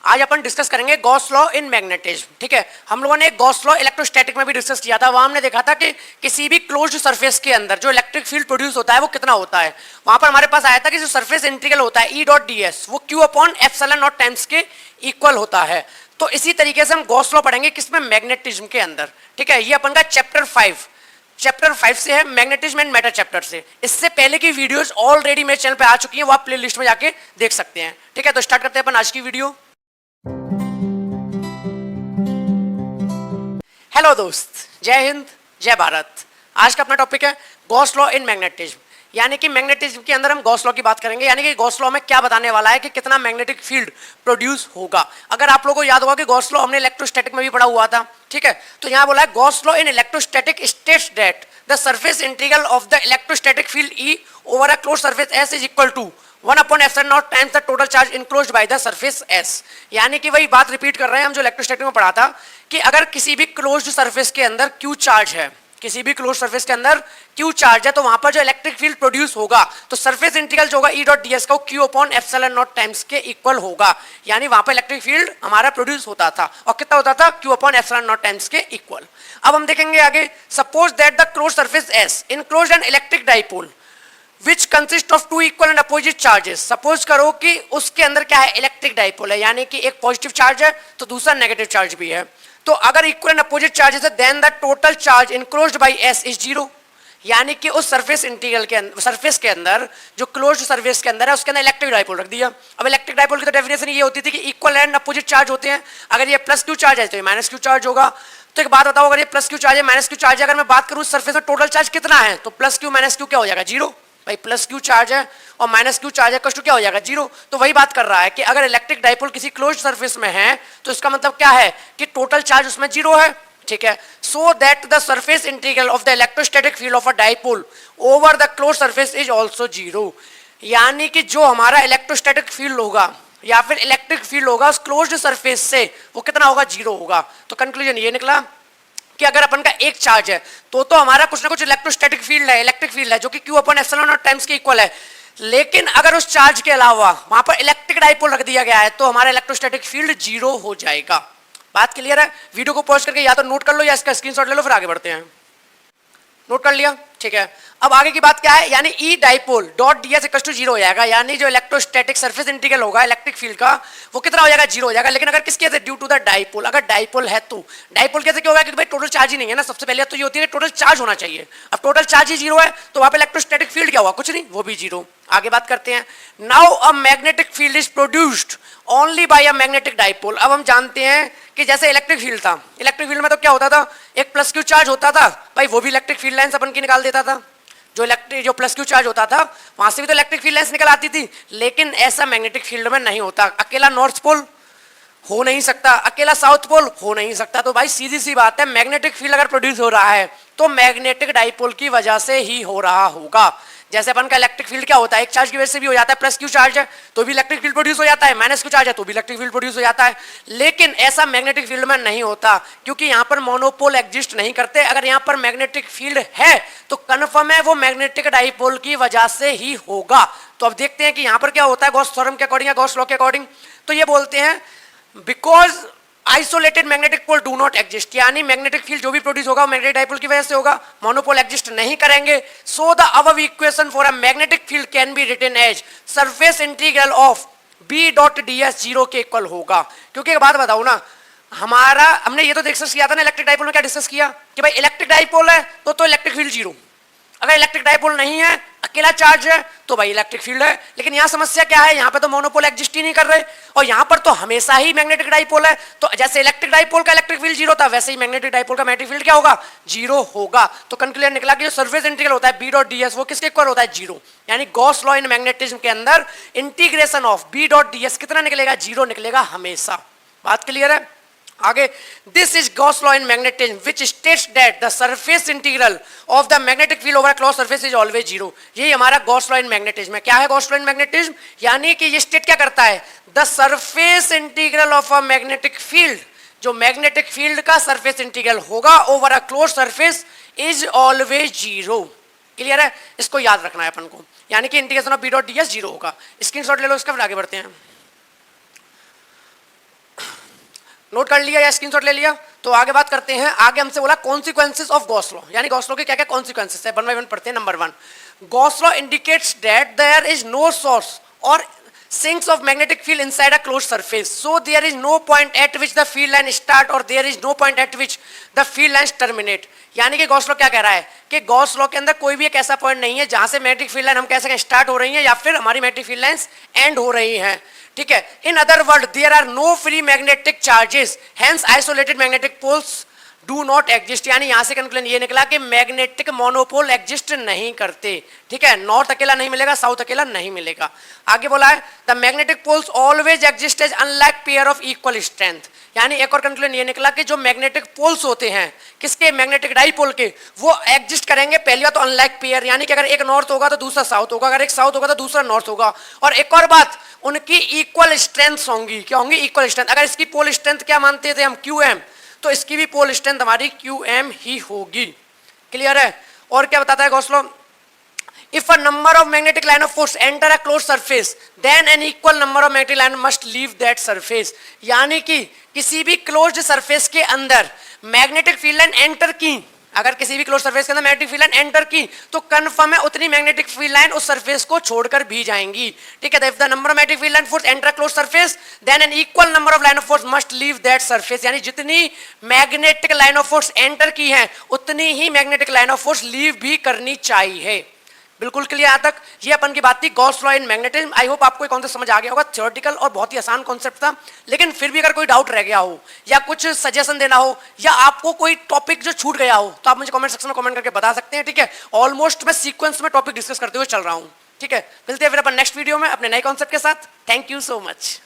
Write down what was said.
आज अपन डिस्कस करेंगे Gauss law in magnetism. ठीक है, हम लोगों ने गॉस लॉ इलेक्ट्रोस्टैटिक में भी डिस्कस किया था। वहां हमने देखा था कि किसी भी क्लोज्ड सरफेस के अंदर जो इलेक्ट्रिक फील्ड प्रोड्यूस होता है वो कितना होता है। वहां पर हमारे पास आया था कि जो सरफेस इंटीग्रल होता है ई डॉट डी एस वो Q upon epsilon naught times के इक्वल होता है। तो इसी तरीके से हम गॉस लॉ पढ़ेंगे किसमें, मैग्नेटिज्म के अंदर। ठीक है, ये अपन का चैप्टर 5 से है, मैग्नेटिज्म एंड मैटर चैप्टर से। इससे पहले की वीडियोस ऑलरेडी मेरे चैनल पे आ चुकी हैं, वो आप प्ले लिस्ट में जाके देख सकते हैं। ठीक है, तो स्टार्ट करते हैं अपन आज की वीडियो। हेलो दोस्त, जय हिंद जय भारत। आज का अपना टॉपिक है गॉस लॉ इन मैग्नेटिज्म, यानी कि मैग्नेटिज्म के अंदर हम गॉस लॉ की बात करेंगे। यानी कि गॉस लॉ में क्या बताने वाला है कि कितना मैग्नेटिक फील्ड प्रोड्यूस होगा। अगर आप लोगों को याद होगा कि गॉस लॉ हमने इलेक्ट्रोस्टैटिक में भी पढ़ा हुआ था। ठीक है, तो यहाँ बोला है Gauss law in electrostatic states that the surface integral of the electrostatic field E over a closed surface S is equal to 1 upon epsilon naught times the total charge enclosed by the surface S. यानी कि वही बात repeat कर रहे हैं हम जो electrostatic में पढ़ा था कि अगर किसी भी क्लोज्ड सरफेस के अंदर क्यू चार्ज है, किसी भी क्लोज्ड सरफेस के अंदर क्यू चार्ज है, तो वहां पर जो इलेक्ट्रिक फील्ड प्रोड्यूस होगा तो सरफेस इंटीग्रल जो होगा ई डॉट डी एस का Q upon epsilon naught times के इक्वल होगा। यानी वहां पर इलेक्ट्रिक फील्ड हमारा प्रोड्यूस होता था और कितना होता था, Q upon epsilon naught times के इक्वल। अब हम देखेंगे आगे, suppose that the closed surface S enclosed an electric dipole which consist of two equal and opposite charges। Suppose करो कि उसके अंदर क्या है, इलेक्ट्रिक डाइपोल है, यानी कि एक पॉजिटिव चार्ज है तो दूसरा नेगेटिव चार्ज भी है। तो अगर इक्वल एंड अपोजिट चार्जेस है then the total charge enclosed by S is zero. यानी कि उस सरफेस इंटीग्रल के अंदर, सरफेस के अंदर जो क्लोज्ड सरफेस के अंदर है उसके अंदर इलेक्ट्रिक डाइपोल रख दिया। अब इलेक्ट्रिक डाइपोल की तो डेफिनेशन ये होती थी कि इक्वल एंड अपोजिट चार्ज होते हैं। अगर ये प्लस क्यू चार्ज है तो ये माइनस क्यू चार्ज होगा। तो एक बात बताओ, अगर ये प्लस क्यू चार्ज है माइनस क्यू चार्ज है, अगर मैं बात करूं सरफेस में टोटल चार्ज कितना है तो प्लस क्यू माइनस क्यू क्या हो जाएगा, जीरो। भाई प्लस क्यू चार्ज है और माइनस क्यू चार्ज है, कष्ट क्या हो जाएगा, जीरो। तो वही बात कर रहा है कि अगर इलेक्ट्रिक डाइपोल किसी क्लोज्ड सरफेस में है तो इसका मतलब क्या है कि टोटल चार्ज उसमें जीरो है। ठीक है, so that the surface integral of the electrostatic field of a dipole over the closed surface is also zero. यानी कि जो हमारा इलेक्ट्रोस्टैटिक फील्ड होगा या फिर इलेक्ट्रिक फील्ड होगा उस क्लोज्ड सरफेस से वो कितना होगा, जीरो होगा। तो कंक्लूजन ये निकला कि अगर अपन का एक चार्ज है तो हमारा कुछ ना कुछ इलेक्ट्रोस्टैटिक फील्ड है, इलेक्ट्रिक फील्ड है जो कि Q upon epsilon naught times के इक्वल है। लेकिन अगर उस चार्ज के अलावा वहां पर इलेक्ट्रिक डाइपोल रख दिया गया है तो हमारा इलेक्ट्रोस्टैटिक फील्ड जीरो हो जाएगा। बात क्लियर है? वीडियो को पॉज करके या तो नोट कर लो या इसका स्क्रीनशॉट ले लो, फिर आगे बढ़ते हैं। नोट कर लिया? ठीक है, अब आगे की बात क्या है, यानी E dipole dot D S equal to zero हो जाएगा। यानी जो इलेक्ट्रोस्टैटिक सरफेस इंटीग्रल होगा इलेक्ट्रिक फील्ड का वो कितना हो जाएगा, जीरो हो जाएगा। लेकिन अगर किसके से, ड्यू टू द डाइपोल। अगर डाइपोल है तो डाइपोल कैसे क्या होगा, क्योंकि भाई टोटल चार्ज ही नहीं है ना। सबसे पहले तो ये होती है टोटल चार्ज होना चाहिए। अब टोटल चार्ज ही जीरो है तो वहां पे इलेक्ट्रोस्टैटिक फील्ड क्या हुआ, कुछ नहीं, वो भी जीरो। आगे बात करते हैं, now a magnetic field is produced only by a magnetic dipole. अब हम जानते हैं कि जैसे इलेक्ट्रिक फील्ड था, इलेक्ट्रिक फील्ड में तो क्या होता था, एक प्लस क्यू चार्ज होता था, भाई वो भी इलेक्ट्रिक फील्ड लाइंस अपन की निकाल देता था। जो प्लस क्यू चार्ज होता था वहां से भी तो इलेक्ट्रिक फील्ड लाइंस निकल आती थी। लेकिन ऐसा मैग्नेटिक फील्ड में नहीं होता। अकेला नॉर्थ पोल हो नहीं सकता, अकेला साउथ पोल हो नहीं सकता। तो भाई सीधी सी बात है, मैग्नेटिक फील्ड अगर प्रोड्यूस हो रहा है तो मैग्नेटिक डाइपोल की वजह से ही हो रहा होगा। जैसे अपन का इलेक्ट्रिक फील्ड क्या होता है, एक चार्ज की वजह से भी हो जाता है, प्लस क्यू चार्ज है तो भी इलेक्ट्रिक फील्ड प्रोड्यूस हो जाता है, माइनस क्यू चार्ज है तो भी इलेक्ट्रिक फील्ड प्रोड्यूस हो जाता है। लेकिन ऐसा मैग्नेटिक फील्ड में नहीं होता क्योंकि यहाँ पर मोनोपोल एग्जिस्ट नहीं करते। अगर यहाँ पर मैग्नेटिक फील्ड है तो कन्फर्म है वो मैग्नेटिक डाइपोल की वजह से ही होगा। तो अब देखते हैं कि यहाँ पर क्या होता है गॉस थ्योरम के अकॉर्डिंग या गॉस लॉ के अकॉर्डिंग। तो ये बोलते हैं because isolated magnetic pole do not exist, यानी मैग्नेटिक फील्ड जो भी प्रोड्यूस होगा मैग्नेटिक डाइपोल की वजह से होगा, मोनोपोल एग्जिस्ट नहीं करेंगे। So the above equation for a magnetic field can be written as surface integral of B dot D S zero के इक्वल होगा। क्योंकि एक बात बताऊं ना, हमारा हमने ये तो डिस्कस किया था ना इलेक्ट्रिक डाइपोल में, क्या डिस्कस किया कि भाई इलेक्ट्रिक डाइपोल है तो इलेक्ट्रिक फील्ड जीरो। अगर इलेक्ट्रिक डाइपोल नहीं है, अकेला चार्ज है तो भाई इलेक्ट्रिक फील्ड है। लेकिन यहाँ समस्या क्या है, यहाँ पे तो मोनोपोल एग्जिस्ट ही नहीं कर रहे और यहाँ पर तो हमेशा ही मैग्नेटिक डाइपोल है। तो जैसे इलेक्ट्रिक डाइपोल का इलेक्ट्रिक फील्ड जीरो था वैसे ही मैग्नेटिक डाइपोल का मैग्नेटिक फील्ड क्या होगा, जीरो होगा। तो कंक्लूजन निकला कि जो सरफेस इंटीग्रल होता है बी डॉट डी एस वो किसके इक्वल होता है, जीरो। यानी गॉस लॉ इन मैग्नेटिज्म के अंदर integration of B dot D S कितना निकलेगा, जीरो निकलेगा हमेशा। बात क्लियर है? आगे, this is Gauss law in magnetism which states that the surface integral of the magnetic field over a closed surface is always zero. यही हमारा Gauss law in magnetism है। क्या है गॉस लॉ इन मैग्नेटिज्म, यानी कि ये state क्या करता है, the surface integral of a magnetic field, जो मैग्नेटिक फील्ड का सरफेस इंटीग्रल होगा over a closed surface is always zero. Clear है? इसको याद रखना है अपन को, यानी कि integration of B dot D S zero होगा। स्क्रीनशॉट ले लो इसका, फिर आगे बढ़ते हैं। नोट कर लिया या स्क्रीनशॉट ले लिया? तो आगे बात करते हैं। आगे हमसे बोला कॉन्सिक्वेंसेस ऑफ गॉस लॉ, यानी गॉस लॉ के क्या क्या कॉन्सिक्वेंसेस है, वन बाय वन पढ़ते हैं। Number 1, Gauss law indicates that there is no source or sinks of magnetic field inside a closed surface, so there is no point at which the field line start or there is no point at which the field lines terminate। यानी कि Gauss law क्या कह रहा है कि Gauss law के अंदर कोई भी एक ऐसा पॉइंट नहीं है जहां से मैग्नेटिक फील्ड लाइन हम कह सकें स्टार्ट हो रही है या फिर हमारी मैग्नेटिक फील्ड लाइंस एंड हो रही हैं, ठीक है। In other word there are no free magnetic charges, hence isolated magnetic poles do not exist. यानी यहां से कंक्लूजन ये निकला कि मैग्नेटिक मोनोपोल एग्जिस्ट नहीं करते, ठीक है। नॉर्थ अकेला नहीं मिलेगा, साउथ अकेला नहीं मिलेगा। आगे बोला है the magnetic poles always exist as unlike pair of equal strength. यानी एक और कंक्लूजन ये निकला कि जो मैग्नेटिक पोल्स होते हैं किसके, मैग्नेटिक डाइपोल के, वो एग्जिस्ट करेंगे पहली बात तो अनलाइक पेयर, यानी कि अगर एक नॉर्थ होगा तो दूसरा साउथ होगा, अगर एक साउथ होगा तो दूसरा नॉर्थ होगा। और एक और बात, उनकी इक्वल स्ट्रेंथ होंगी। क्या होंगी? Equal strength. अगर इसकी पोल स्ट्रेंथ क्या मानते थे हम, QM, तो इसकी भी पोल स्ट्रेंथ हमारी QM ही होगी। क्लियर है? और क्या बताता है Gauss law? If a number of magnetic line of force enter a closed surface, then an equal number of magnetic line must leave that surface। यानी कि किसी भी क्लोज्ड सरफेस के अंदर मैग्नेटिक फील्ड लाइन एंटर की, अगर किसी भी क्लोज सरफेस के अंदर मैग्नेटिक फील्ड लाइन एंटर की तो कन्फर्म है उतनी मैग्नेटिक फील्ड लाइन उस सरफेस को छोड़कर भी जाएंगी, ठीक है। If the number of magnetic field line force enter close surface then an equal number of line of force must leave that surface. यानी जितनी magnetic line of force enter की है उतनी ही magnetic line of force leave भी करनी चाहिए। बिल्कुल क्लियर यहाँ तक? ये अपन की बात थी Gauss law in magnetism. I hope आपको कॉन्सेप्ट समझ आ गया होगा। थ्योरेटिकल और बहुत ही आसान कॉन्सेप्ट था, लेकिन फिर भी अगर कोई डाउट रह गया हो या कुछ सजेशन देना हो या आपको कोई टॉपिक जो छूट गया हो तो आप मुझे कमेंट सेक्शन में कमेंट करके बता सकते हैं, ठीक है। ऑलमोस्ट मैं सीक्वेंस में टॉपिक डिस्कस करते हुए चल रहा हूँ, ठीक है। मिलते हैं फिर अपन नेक्स्ट वीडियो में अपने नए कॉन्सेप्ट के साथ। Thank you so much.